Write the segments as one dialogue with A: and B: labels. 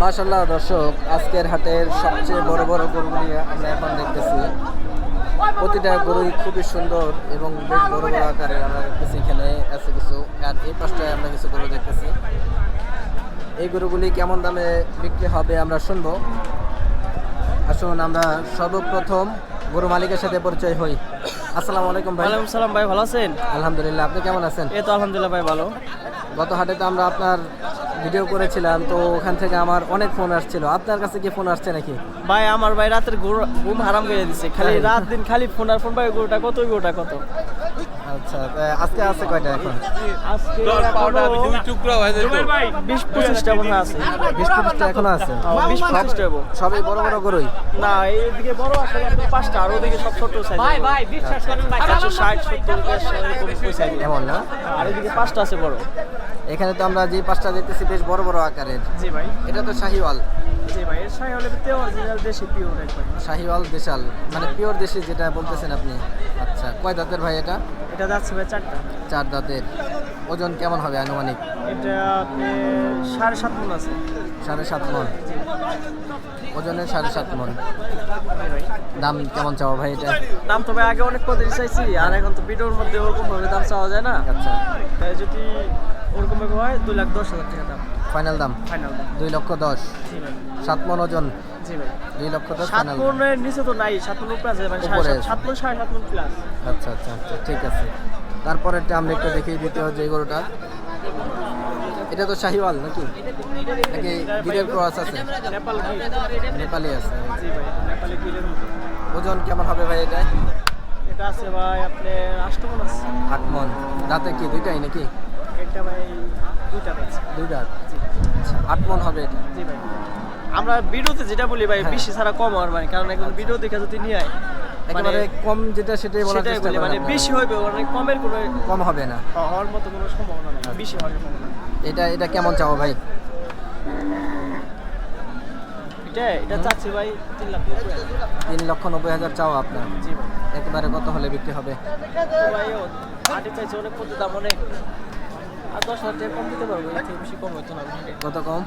A: মাশাআল্লাহ দর্শক, আজকের হাটের সবচেয়ে বড় বড় গরুগুলি আমরা এখন দেখতেছি। প্রতিটা গরুই খুবই সুন্দর এবং বেশ বড় বড় আকারের আমরা দেখতেছি। এখানে আছে কিছু, আর এই পাশটায় আমরা কিছু গরু দেখতেছি। এই গরুগুলি কেমন দামে বিক্রি হবে আমরা শুনবো। আসুন আমরা সর্বপ্রথম গরু মালিকের সাথে পরিচয় হই। আসসালামু আলাইকুম ভাই।
B: ওয়ালাইকুম সালাম ভাই, ভালো আছেন?
A: আলহামদুলিল্লাহ, আপনি কেমন আছেন?
B: এই তো আলহামদুলিল্লাহ ভাই, ভালো।
A: গত হাটে তো আমরা আপনার ভিডিও করেছিলাম, তো ওখান থেকে আমার অনেক ফোন আসছিল। আপনার কাছে কি ফোন আসছে নাকি?
B: ভাই আমার ভাই রাতের ঘুম হারাম করে দিচ্ছে, খালি রাত দিন খালি ফোন আর ফোন। ভাই গরুটা কত, ওই গরুটা কত?
A: আচ্ছা, আজকে আছে কয়টা এখন?
B: আজকে 20-25টা মনে আছে।
A: 20-25টা এখনো আছে?
B: 20-25টা হবো।
A: সবই বড় বড় গরুই?
B: না, এইদিকে বড় আছে 5টা, আর ওদিকে সব ছোট সাইজ। ভাই ভাই বিশ্বাস করেন ভাই, 160-70 এরকম সাইজ
A: এমন না?
B: আর এদিকে 5টা আছে বড়।
A: এখানে তো আমরা যে 5টা দেখতেছি বেশ বড় বড় আকারের।
B: জি ভাই।
A: এটা তো শাহিওয়াল?
B: জি ভাই, এর শাহিওয়াল ভিতরে অরিজিনাল দেশি পিওর একবার।
A: শাহিওয়াল দেশাল মানে পিওর দেশি যেটা বলতেছেন আপনি। আচ্ছা, কয় দাঁতের ভাই এটা?
B: এটা যাচ্ছে ভাই 4টা।
A: 4 দাঁতের। ওজন কেমন হবে আনুমানিক?
B: এটা আপনি 7.5 মণ আছে।
A: 7.5 মণ?
B: জি
A: ওজনের 7.5 মণ।
B: ভাই।
A: দাম কেমন চাও ভাই এটা?
B: দাম তো ভাই আগে অনেক কমে চাইছি, আর এখন তো ভিডিওর মধ্যে ওরকম ভাবে দাম চাওয়া যায় না।
A: আচ্ছা,
B: তাই যদি ওরকম ভাবে হয় 2,10,000 টাকা দাম।
A: ফাইনাল দাম?
B: ফাইনাল দাম
A: 2,10,000।
B: জি ভাই।
A: 7 মণ ওজন?
B: জি ভাই।
A: 2,10,000
B: 7
A: ফাইনাল।
B: মণের নিচে তো নাই, 7 মণ উপরে আছে মানে
A: উপরে
B: 7 মণ 7.5 মণ প্লাস।
A: আচ্ছা আচ্ছা আচ্ছা, ঠিক আছে। তারপরে আমরা একটু দেখিয়ে দিতে হয় যে গরুটা। এটা তো শাহিওয়াল নাকি? নাকি গিরের ক্রস আছে?
B: নেপাল গির।
A: নেপালি আছে?
B: জি ভাই, নেপালি গিরের মতো।
A: ওজন কেমন হবে ভাই এটা?
B: এটা আছে ভাই আপনার 8 মণ আছে।
A: 8 মণ। দাঁতে কি দুইটাই নাকি?
B: এটা ভাই 2টা আছে।
A: 2 দাঁত। আচ্ছা, 8 মণ হবে এটা?
B: জি ভাই। আমরা ভিডিওতে যেটা বলি ভাই,
A: হ্যাঁ।
B: বেশি ছাড়া কম আর মানে, কারণ এখন ভিডিও দেখে যদি নিয়ে আয়
A: একেবারে কম যেটা সেটাই বলার
B: সেটাই
A: চেষ্টা
B: বলি,
A: করেন
B: মানে
A: আপনারা।
B: বেশি হইবে মানে কমের কোনো
A: কম হবে না?
B: হওয়ার মতো কোনো সম্ভাবনা নেই, বেশি হওয়ার সম্ভাবনা নেই।
A: এটা কেমন চাও ভাই?
B: এটা চাচ্ছি ভাই 3,90,000।
A: 3,90,000 চাও আপনার?
B: জি ভাই।
A: একেবারে কত হলে বিক্রি হবে?
B: তো ভাই আটে চাইছে অনেক, কত দাম অনেক, আর 10,000 টাকা কম দিতে পারবো, এর থেকে বেশি কম হতো না।
A: কত কম?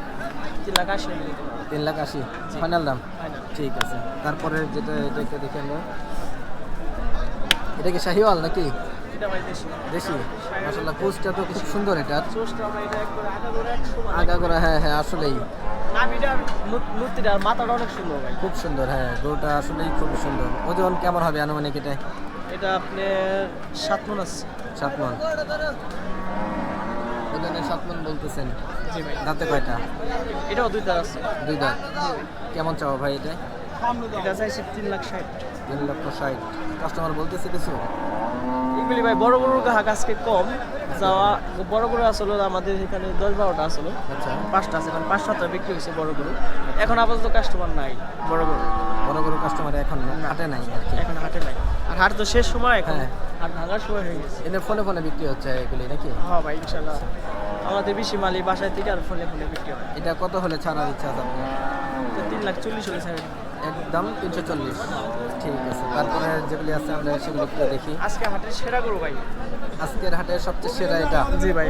B: 3,80,000 দিতে পারবো।
A: 3,80,000
B: জি।
A: ফাইনাল দাম?
B: ফাইনাল।
A: ঠিক আছে। তারপরে যেটা এটা একটু দেখে আমরা, এটা কি শাহিওয়াল নাকি
B: এটা ভাই দেশি।
A: দেশি? মাশাআল্লাহ, কোচটা তো খুব সুন্দর। এটা
B: চোষটা আমরা এটা একবার আগাগোড়া এক সমান।
A: আগাগোড়া, হ্যাঁ হ্যাঁ, আসলেই
B: নাভিটা আর মূর্তিটা আর মাথাটা অনেক সুন্দর ভাই।
A: খুব সুন্দর। হ্যাঁ, গরুটা আসলেই খুব সুন্দর। ওজন কেমন হবে আনুমানিক এটা?
B: এটা আপনার 7 মণ আছে।
A: 7 মণ। ওজনে 7 মণ বলতেছেন?
B: জি ভাই।
A: দাঁতে কয়টা?
B: এটাও 2 দাঁত আছে।
A: 2 দাঁত। কেমন চাও ভাই এটা?
B: এটা চাইছি 3,60,000।
A: 3,60,000। কাস্টমার বলতেছে কিছু?
B: এগুলি ভাই বড় গরুর গ্রাহক আজকে কম যাওয়া। বড় গরু আসলে আমাদের এখানে 10-12টা আসলে।
A: আচ্ছা,
B: 5টা আছে, কারণ 5-7টা বিক্রি হয়েছে বড় গরু। এখন আপাতত কাস্টমার নাই বড় গরু।
A: বড় গরু কাস্টমার এখন হাটে নাই আর কি?
B: এখন হাটে নাই, আর হাট তো শেষ সময় এখন।
A: হ্যাঁ।
B: আর ভাঙার সময় হয়ে গেছে।
A: এদের ফোনে ফোনে বিক্রি হচ্ছে এগুলি নাকি?
B: হ্যাঁ ভাই, ইনশাল্লাহ আমাদের বেশি মালি বাসায় থেকে আর ফোনে ফোনে বিক্রি হয়।
A: এটা কত হলে ছাড়ার ইচ্ছা আছে আপনার?
B: তো 3,40,000 হলে ছাড়ে।
A: একদম 340। ঠিক আছে। তারপরে যেগুলি আছে আমরা সেগুলো একটু দেখি।
B: আজকে হাটের সেরা গরু ভাই।
A: আজকের হাটের সবচেয়ে সেরা এটা?
B: জি ভাই,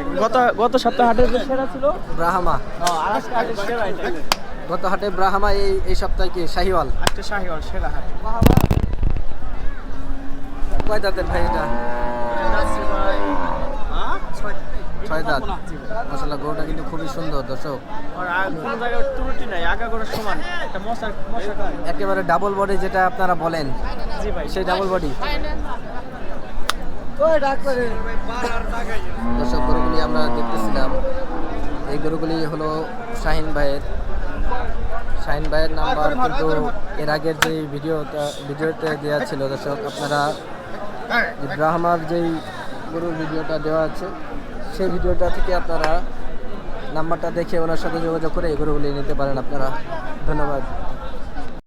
B: গত সপ্তাহে হাটের যে সেরা ছিল
A: ব্রাহ্মা।
B: আর আজকে হাটের সেরা এটা।
A: গত হাটে ব্রাহ্মা, এই সপ্তাহে কি শাহিওয়াল?
B: আজকে শাহিওয়াল সেরা হাট।
A: কয় দাঁতের ভাই এটা?
B: এটা আছে ভাই
A: 6 দাঁত।
B: জি ভাই।
A: মাশাআল্লাহ, গরুটা কিন্তু খুবই সুন্দর দর্শক।
B: আর কোনো জায়গায় ত্রুটি নাই, আগা করে সমান। এটা মশা কম।
A: একেবারে ডাবল বডি যেটা আপনারা বলেন,
B: জি ভাই।
A: সেই ডাবল বডি। দর্শক, গরুগুলি আমরা দেখতেছিলাম। এই গরুগুলি হলো শাহিন ভাইয়ের নাম্বার কিন্তু এর আগের যে ভিডিওতে দেওয়া ছিল দর্শক, আপনারা ব্রাহ্মার যেই গরুর ভিডিওটা দেওয়া আছে সেই ভিডিওটা থেকে আপনারা নাম্বারটা দেখে ওনার সাথে যোগাযোগ করে এই গরুগুলি নিতে পারেন আপনারা। ধন্যবাদ।